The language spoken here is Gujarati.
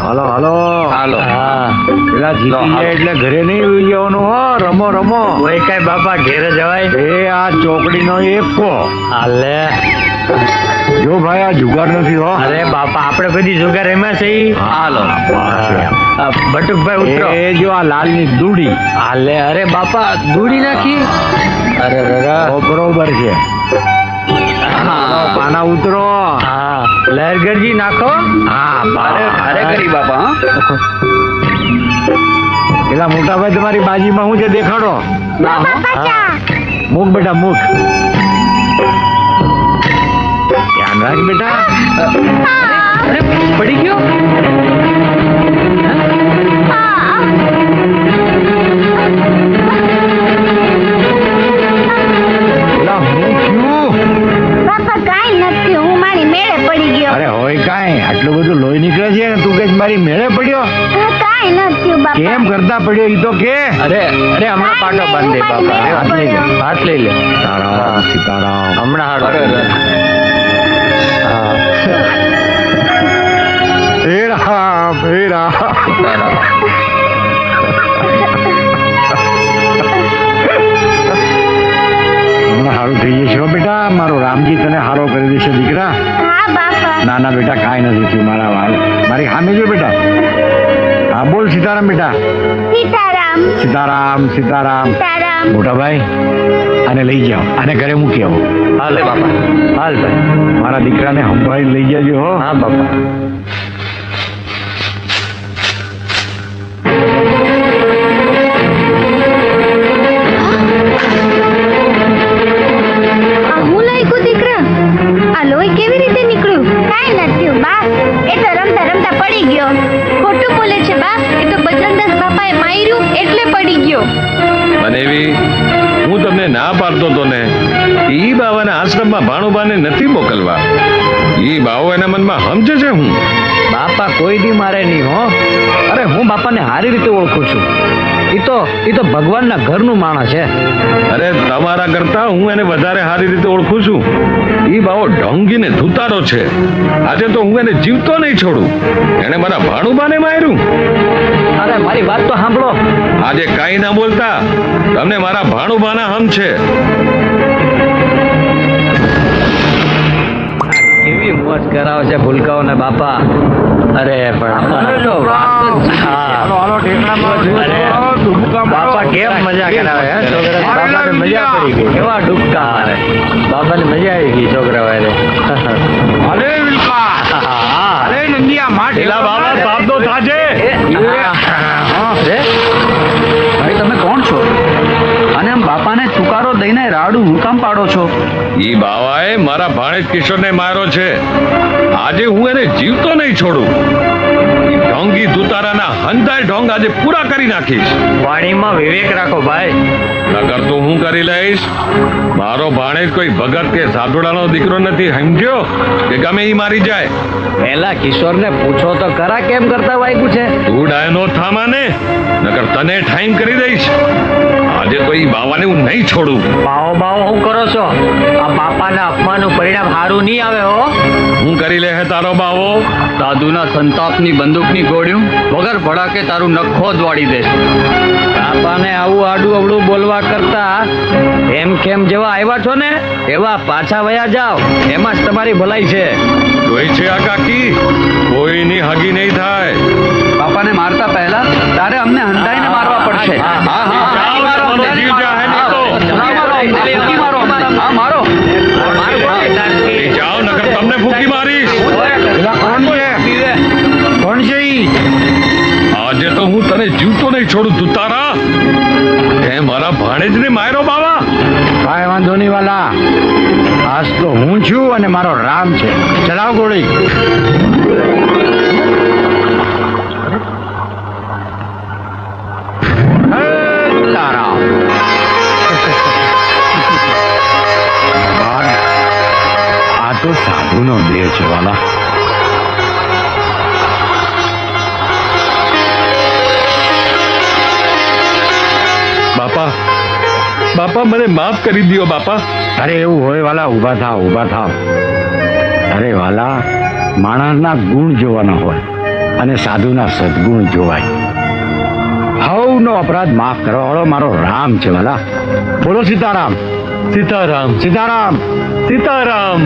હાલો હાલો હાલો. પેલા જીતી જાય એટલે ઘરે નહીં ઉઈ જવાનું હો. રમો રમો. કોઈ કઈ બાપા ઘેરે જવાય? એ આ ચોકડીનો એકો. હાલે. જો ભાઈ આ જુગાર નથી હો. અરે બાપા આપણે બધી જુગાર એમાં છે ઈ. હાલો. બટુકભાઈ ઉતરો. એ જો આ લાલની દૂડી. હાલે. અરે બાપા દૂડી નાખી. અરે ઓ, બરોબર છે. પાના ઉતરો. હા લહેરગરજી નાખો. હા અરે કરી બાપા. પેલા મોટા ભાઈ તમારી બાજીમાં શું છે દેખાડો. મૂક બેટા મૂક. ધ્યાન રાખ બેટા. અરે પડી ગયો. પેલા હું થયું. બાપા કાઈ નથી, હું મારી મેળે પડી ગયો. અરે હોય કાંઈ આટલું બધું લોહી નીકળે છે ને તું કે મારી મેળે પડ્યો. કાઈ નથી બાપા. કેમ કરતા પડ્યો ઈ તો કે. અરે હમણાં પાટો બાંધી દે બાપા. હાથ લઈ લે. હાથ લઈ લે. સીતારામ સીતારામ. હમણાં હાથ હે રામ હે રામ. હમણાં સારું થઈ જશે હો બેટા. મારો રામજી તને હારો કરી દેશે દીકરા. હા બાપા. ના ના બેટા કાંઈ નથી થયું મારા વાલ. મારી સામે જો બેટા. હા બોલ સીતારામ બેટા. સીતારામ સીતારામ સીતારામ. સીતારામ. મોટા ભાઈ આને લઈ જાઓ. આને ઘરે મૂકી આવો. હાલે બાપા. હાલ ભાઈ. મારા દીકરાને સંભાળી લઈ જજો હો. હા બાપા. આ હું લઈ ગયું દીકરા. આ લોહી કેવી રીતે નીકળ્યું? કાઈ નથી બા. એ તો રમતા રમતા પડી ગયો. ખોટું બોલે છે બા. એ તો બજરંગદાસ બાપાએ માર્યું એટલે પડી ગયો. અને એવી હું તમને ના પાડતો તો ને ઈ બાવાના આશ્રમમાં ભાણુબાને નથી મોકલવા. ઈ બાવો એના મનમાં સમજે છે હું. બાપા કોઈ દી મારે નહીં હો. અરે હું બાપાને સારી રીતે ઓળખું છું. ઈ તો ભગવાનના ઘરનું માણસ છે. અરે તમારા કરતા હું એને વધારે સારી રીતે ઓળખું છું. ઈ બાવો ઢોંગીને ધૂતારો છે. આજે તો હું એને જીવતો નહીં છોડું. એને મારા ભાણુબાને માર્યું. અરે મારી વાત તો સાંભળો. આજે કાંઈ ના બોલતા. તમને મારા ભાણુબાના હમ છે. કેવી મોજ કરાવે છે ભૂલકાઓ ને બાપા. અરે પણ હાલો હાલો ઢેકણામાં ડૂબકા મારો. બાપા કેમ મજા કરાવે હે છોકરા. બાપાને મજા પડી ગઈ. કેવા ડૂબકા મારે. બાપાને મજા આવી ગઈ છોકરા વાળે. અરે વિલકા. અરે નંદિયા માં એલા બાબા સાબદો થાજે. ભાઈ તમે કોણ છો? અને આમ બાપાને તુકારો દઈને રાડું હું કામ પાડો છો? ઈ બાવાએ મારા ભાણેજ કિશોરને માર્યો છે. આજે હું એને જીવતો નહીં છોડું. ઈ ઢોંગી દુતારાના હંધાય ઢોંગ આજે પૂરા કરી નાખીશ. વાણીમાં વિવેક રાખો ભાઈ. નકર તો હું કરી લઈશ. મારો ભાણેજ કોઈ ભગત કે સાધુડાનો દીકરો નથી, સમજ્યો? કે ગમે ઈ મારી જાય. પહેલા કિશોરને પૂછો તો ખરા કેમ કરતા વાગ્યું છે. તું ડાયનો થામાને, નકર તને ઠાઈમ કરી દઈશ. આજે તો ઈ બાવાને હું નહીં છોડું. બાવો શું કરો છો? આ બાપાના અપમાનનું પરિણામ સારું નહીં આવે હો. હું કરી લે હે તારો બાવો. સાધુના સંતાપની બંદૂકની ગોળ્યું વગર ભડાકે તારું નખો જ વાળી દેશ. બાપાને આવું આડું અવળું બોલવા કરતા એમ કેમ જેવા આવ્યા છો ને એવા પાછા વયા જાઓ. એમાં જ તમારી ભલાઈ છે. જોઈ છે આ કાકી, કોઈની હગી નહીં થાય. બાપાને મારતા પહેલા તારે અમને હંધાઈને મારવા પડશે. જાઓ નકર તમને ફૂંકી મારીશ. પેલા કોણ છે? કોણ છે ઈ? આજે તો હું તને જીવતો નહીં છોડું દુતારા. તે મારા ભાણેજને માર્યો બાવા. કાંઈ વાંધો નહીં વાલા. આજ તો હું છું અને મારો રામ છે. ચલાવ ગોળી. હે તારા. આ તો સાધુનો દેહ છે વાલા. બાપા બાપા મને માફ કરી દો બાપા. અરે એવું હોય વાલા, ઊભા થાવ ઊભા થાવ. અરે વાલા, માણસના ગુણ જોવાના હોય. અને સાધુના સદગુણ જોવાય. હવનો અપરાધ માફ કરવા વાળો મારો રામ છે વાલા. બોલો સીતારામ. સીતારામ સીતારામ. સીતારામ.